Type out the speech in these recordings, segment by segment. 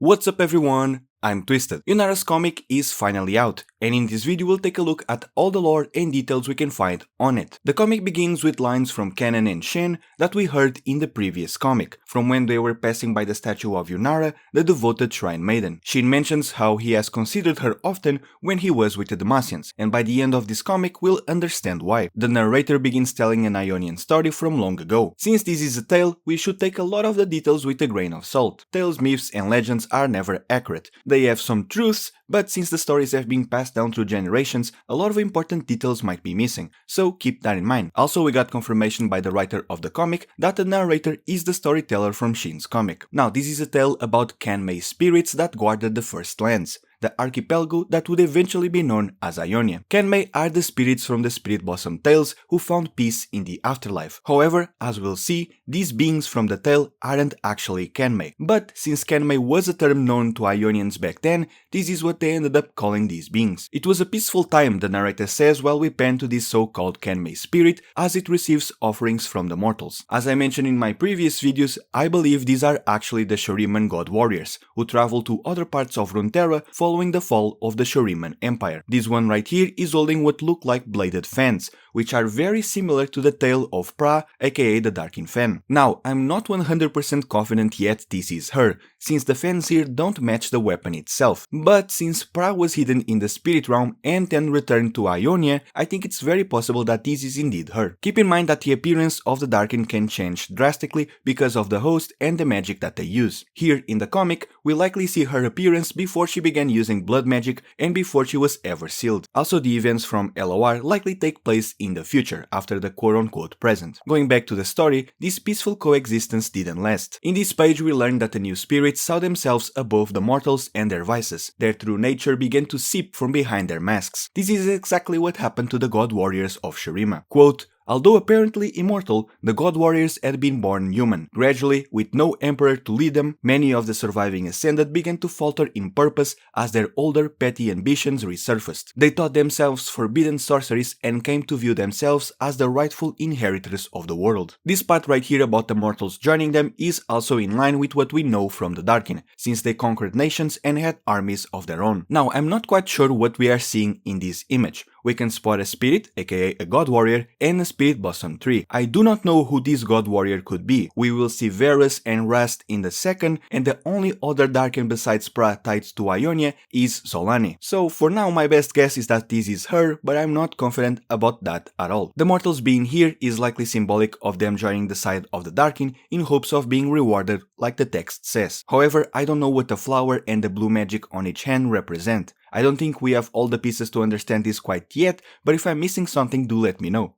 What's up everyone? I'm Twisted. Yunara's comic is finally out, and in this video we'll take a look at all the lore and details we can find on it. The comic begins with lines from Kennen and Shen that we heard in the previous comic, from when they were passing by the statue of Yunara, the devoted Shrine Maiden. Shen mentions how he has considered her often when he was with the Demacians, and by the end of this comic we'll understand why. The narrator begins telling an Ionian story from long ago. Since this is a tale, we should take a lot of the details with a grain of salt. Tales, myths and legends are never accurate. They have some truths, but since the stories have been passed down through generations, a lot of important details might be missing, so keep that in mind. Also, we got confirmation by the writer of the comic that the narrator is the storyteller from Shen's comic. Now, this is a tale about Kanmei spirits that guarded the First Lands, the archipelago that would eventually be known as Ionia. Kanmei are the spirits from the Spirit Blossom tales who found peace in the afterlife. However, as we'll see, these beings from the tale aren't actually Kanmei. But since Kanmei was a term known to Ionians back then, this is what they ended up calling these beings. It was a peaceful time, the narrator says, while we pan to this so-called Kanmei spirit as it receives offerings from the mortals. As I mentioned in my previous videos, I believe these are actually the Shuriman god warriors, who travel to other parts of Runeterra following the fall of the Shuriman Empire. This one right here is holding what look like bladed fans, which are very similar to the tail of Pra, aka the Darkin fan. Now, I'm not 100% confident yet this is her, since the fans here don't match the weapon itself. But since Pra was hidden in the spirit realm and then returned to Ionia, I think it's very possible that this is indeed her. Keep in mind that the appearance of the Darkin can change drastically because of the host and the magic that they use. Here in the comic, we likely see her appearance before she began using blood magic and before she was ever sealed. Also, the events from LOR likely take place in the future, after the quote-unquote present. Going back to the story, this peaceful coexistence didn't last. In this page we learn that the new spirits saw themselves above the mortals and their vices. Their true nature began to seep from behind their masks. This is exactly what happened to the god warriors of Shurima. Quote, "Although apparently immortal, the god warriors had been born human. Gradually, with no emperor to lead them, many of the surviving ascended began to falter in purpose as their older, petty ambitions resurfaced. They taught themselves forbidden sorceries and came to view themselves as the rightful inheritors of the world." This part right here about the mortals joining them is also in line with what we know from the Darkin, since they conquered nations and had armies of their own. Now, I'm not quite sure what we are seeing in this image. We can spot a spirit, aka a god warrior, and a spirit blossom tree. I do not know who this god warrior could be. We will see Varus and Rast in the second, and the only other Darkin besides Pra tied to Ionia is Solani. So for now my best guess is that this is her, but I'm not confident about that at all. The mortals being here is likely symbolic of them joining the side of the Darkin in hopes of being rewarded like the text says. However, I don't know what the flower and the blue magic on each hand represent. I don't think we have all the pieces to understand this quite yet, but if I'm missing something, do let me know.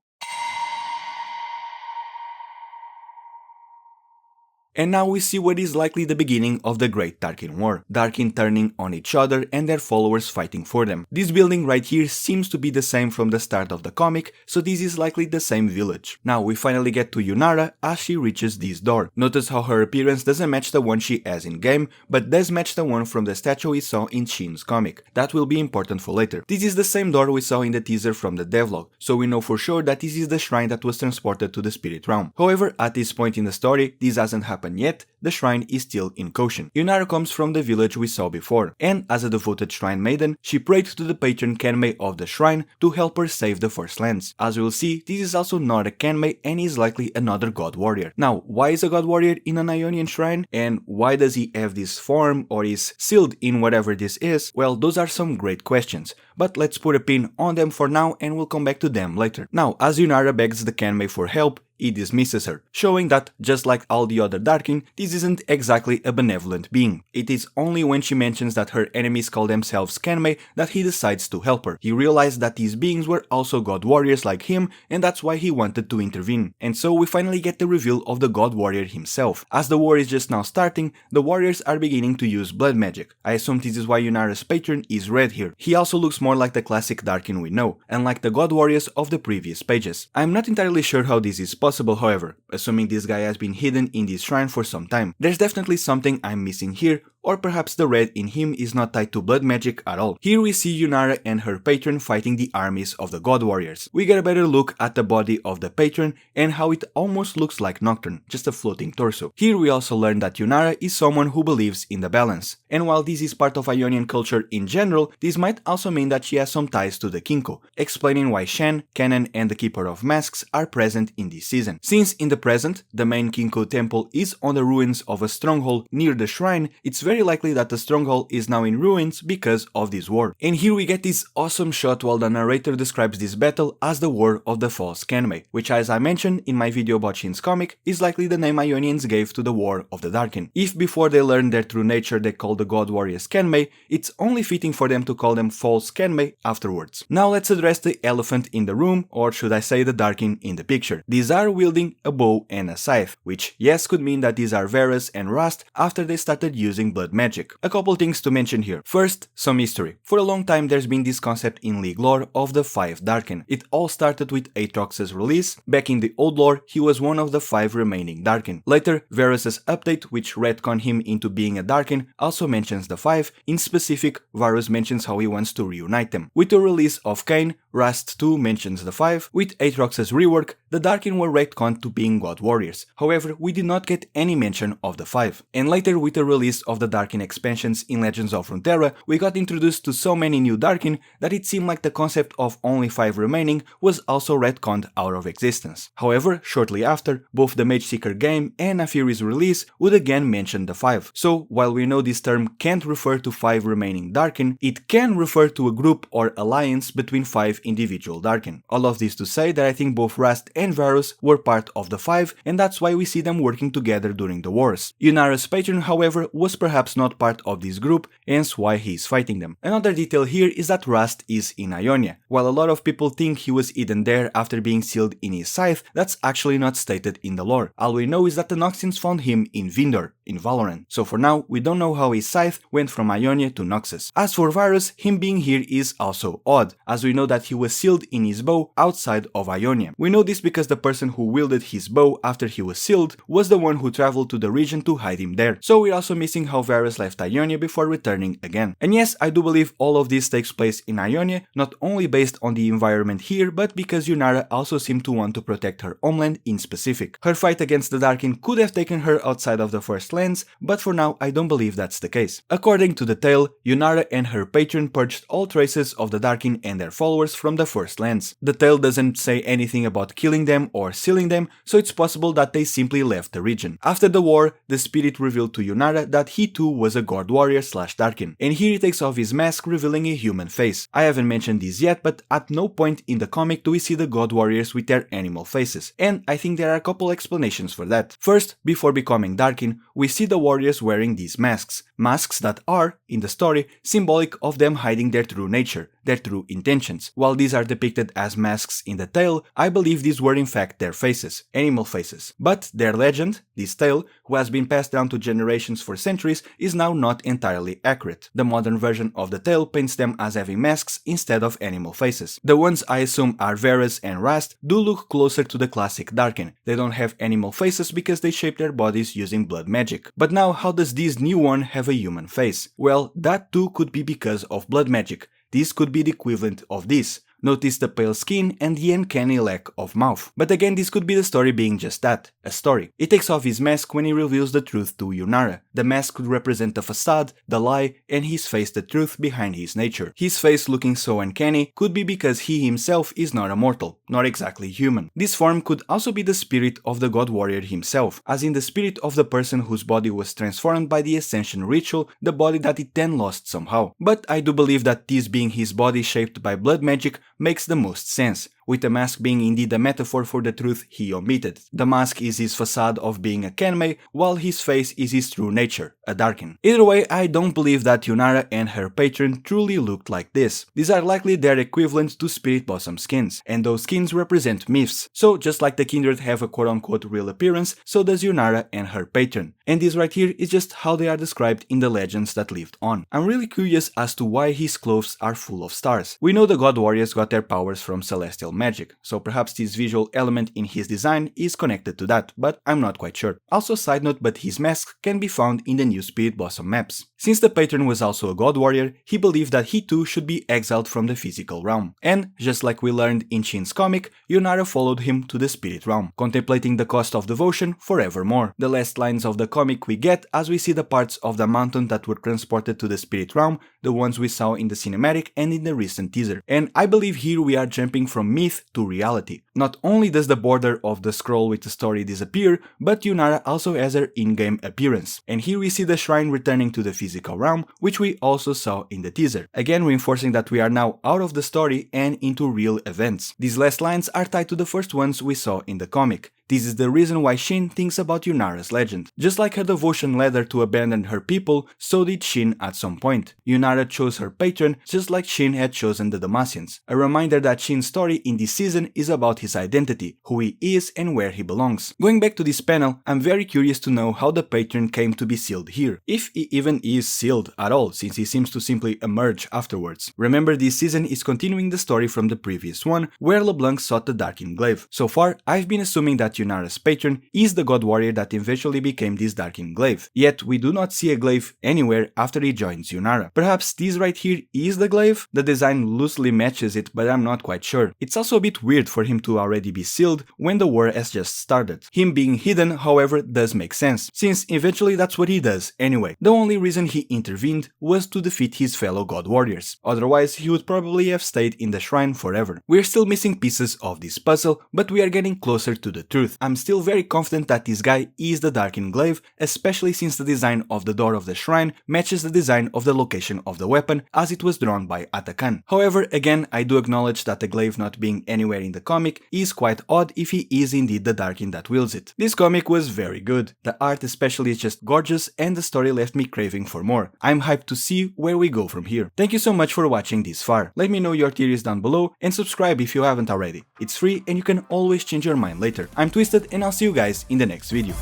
And now we see what is likely the beginning of the Great Darkin War, Darkin turning on each other and their followers fighting for them. This building right here seems to be the same from the start of the comic, so this is likely the same village. Now we finally get to Yunara as she reaches this door. Notice how her appearance doesn't match the one she has in game, but does match the one from the statue we saw in Shen's comic. That will be important for later. This is the same door we saw in the teaser from the devlog, so we know for sure that this is the shrine that was transported to the spirit realm. However, at this point in the story, this hasn't happened yet, the shrine is still in caution. Yunara comes from the village we saw before, and as a devoted Shrine Maiden, she prayed to the patron Kanmei of the shrine to help her save the First Lands. As we'll see, this is also not a Kanmei and is likely another god warrior. Now, why is a god warrior in an Ionian shrine? And why does he have this form or is sealed in whatever this is? Well, those are some great questions, but let's put a pin on them for now and we'll come back to them later. Now, as Yunara begs the Kanmei for help, he dismisses her, showing that, just like all the other Darkin, this isn't exactly a benevolent being. It is only when she mentions that her enemies call themselves Kanmei that he decides to help her. He realized that these beings were also god warriors like him, and that's why he wanted to intervene. And so we finally get the reveal of the god warrior himself. As the war is just now starting, the warriors are beginning to use blood magic. I assume this is why Yunara's patron is red here. He also looks more like the classic Darkin we know, unlike the god warriors of the previous pages. I'm not entirely sure how this is possible, however, assuming this guy has been hidden in this shrine for some time. There's definitely something I'm missing here, or perhaps the red in him is not tied to blood magic at all. Here we see Yunara and her patron fighting the armies of the god warriors. We get a better look at the body of the patron and how it almost looks like Nocturne, just a floating torso. Here we also learn that Yunara is someone who believes in the balance, and while this is part of Ionian culture in general, this might also mean that she has some ties to the Kinko, explaining why Shen, Kennen and the Keeper of Masks are present in this season. Since in the present, the main Kinko temple is on the ruins of a stronghold near the shrine, it's very likely that the stronghold is now in ruins because of this war. And here we get this awesome shot while the narrator describes this battle as the War of the False Kanmei, which, as I mentioned in my video about Shin's comic, is likely the name Ionians gave to the War of the Darkin. If before they learned their true nature they called the god warriors Kanmei, it's only fitting for them to call them False Kanmei afterwards. Now let's address the elephant in the room, or should I say the Darkin in the picture. These are wielding a bow and a scythe, which yes could mean that these are Varus and Rust after they started using blood magic. A couple things to mention here. First, some history. For a long time there's been this concept in League lore of the 5 Darkin. It all started with Aatrox's release. Back in the old lore, he was one of the 5 remaining Darkin. Later, Varus's update, which retconned him into being a Darkin, also mentions the 5. In specific, Varus mentions how he wants to reunite them. With the release of Kain, Rust 2 mentions the 5. With Aatrox's rework, the Darkin were retconned to being god warriors. However, we did not get any mention of the 5. And later, with the release of the Darkin expansions in Legends of Runeterra, we got introduced to so many new Darkin that it seemed like the concept of only 5 remaining was also retconned out of existence. However, shortly after, both the Mageseeker game and Afiri's release would again mention the 5. So, while we know this term can't refer to 5 remaining Darkin, it can refer to a group or alliance between 5 individual Darkin. All of this to say that I think both Rust and Varus were part of the 5, and that's why we see them working together during the wars. Yunara's patron, however, was perhaps not part of this group, hence why he is fighting them. Another detail here is that Rust is in Ionia. While a lot of people think he was hidden there after being sealed in his scythe, that's actually not stated in the lore. All we know is that the Noxians found him in Vindor, in Valorant. So for now, we don't know how his scythe went from Ionia to Noxus. As for Varus, him being here is also odd, as we know that he was sealed in his bow outside of Ionia. We know this because the person who wielded his bow after he was sealed was the one who traveled to the region to hide him there. So we're also missing how Varus left Ionia before returning again. And yes, I do believe all of this takes place in Ionia, not only based on the environment here, but because Yunara also seemed to want to protect her homeland in specific. Her fight against the Darkin could have taken her outside of the First Lands, but for now I don't believe that's the case. According to the tale, Yunara and her patron purged all traces of the Darkin and their followers from the First Lands. The tale doesn't say anything about killing them or sealing them, so it's possible that they simply left the region. After the war, the spirit revealed to Yunara that he too was a god warrior / Darkin, and here he takes off his mask revealing a human face. I haven't mentioned this yet, but at no point in the comic do we see the god warriors with their animal faces, and I think there are a couple explanations for that. First, before becoming Darkin, we see the warriors wearing these masks that are, in the story, symbolic of them hiding their true nature, their true intentions. While these are depicted as masks in the tale, I believe these were in fact their faces, animal faces. But their legend, this tale, who has been passed down to generations for centuries, is now not entirely accurate. The modern version of the tale paints them as having masks instead of animal faces. The ones I assume are Varus and Rust do look closer to the classic Darkin. They don't have animal faces because they shape their bodies using blood magic. But now, how does this new one have a human face? Well, that too could be because of blood magic. This could be the equivalent of this. Notice the pale skin and the uncanny lack of mouth. But again, this could be the story being just that, a story. He takes off his mask when he reveals the truth to Yunara. The mask could represent the facade, the lie, and his face the truth behind his nature. His face looking so uncanny could be because he himself is not a mortal, not exactly human. This form could also be the spirit of the god warrior himself, as in the spirit of the person whose body was transformed by the ascension ritual, the body that it then lost somehow. But I do believe that this being his body shaped by blood magic makes the most sense, with the mask being indeed a metaphor for the truth he omitted. The mask is his facade of being a Kanmei, while his face is his true nature, a Darkin. Either way, I don't believe that Yunara and her patron truly looked like this. These are likely their equivalent to Spirit Blossom skins, and those skins represent myths. So just like the Kindred have a quote-unquote real appearance, so does Yunara and her patron. And this right here is just how they are described in the legends that lived on. I'm really curious as to why his clothes are full of stars. We know the god warriors got their powers from celestial magic, so perhaps this visual element in his design is connected to that, but I'm not quite sure. Also, side note, but his mask can be found in the new Spirit Blossom maps. Since the patron was also a god warrior, he believed that he too should be exiled from the physical realm. And, just like we learned in Shin's comic, Yunara followed him to the spirit realm, contemplating the cost of devotion forevermore. The last lines of the comic we get as we see the parts of the mountain that were transported to the spirit realm, the ones we saw in the cinematic and in the recent teaser. And I believe here we are jumping from myth to reality. Not only does the border of the scroll with the story disappear, but Yunara also has her in-game appearance. And here we see the shrine returning to the physical realm, which we also saw in the teaser, again reinforcing that we are now out of the story and into real events. These last lines are tied to the first ones we saw in the comic. This is the reason why Shin thinks about Yunara's legend. Just like her devotion led her to abandon her people, so did Shin at some point. Yunara chose her patron just like Shin had chosen the Demacians. A reminder that Shin's story in this season is about his identity, who he is and where he belongs. Going back to this panel, I'm very curious to know how the patron came to be sealed here. If he even is sealed at all, since he seems to simply emerge afterwards. Remember, this season is continuing the story from the previous one, where LeBlanc sought the Darkin Glaive. So far, I've been assuming that Yunara's patron is the god warrior that eventually became this Darkin Glaive, yet we do not see a glaive anywhere after he joins Yunara. Perhaps this right here is the glaive? The design loosely matches it, but I'm not quite sure. It's also a bit weird for him to already be sealed when the war has just started. Him being hidden, however, does make sense, since eventually that's what he does anyway. The only reason he intervened was to defeat his fellow god warriors, otherwise he would probably have stayed in the shrine forever. We're still missing pieces of this puzzle, but we are getting closer to the truth. I'm still very confident that this guy is the Darkin Glaive, especially since the design of the door of the shrine matches the design of the location of the weapon as it was drawn by Atakan. However, again, I do acknowledge that the glaive not being anywhere in the comic is quite odd if he is indeed the Darkin that wields it. This comic was very good. The art especially is just gorgeous and the story left me craving for more. I'm hyped to see where we go from here. Thank you so much for watching this far. Let me know your theories down below and subscribe if you haven't already. It's free and you can always change your mind later. I'm Twisted and I'll see you guys in the next video.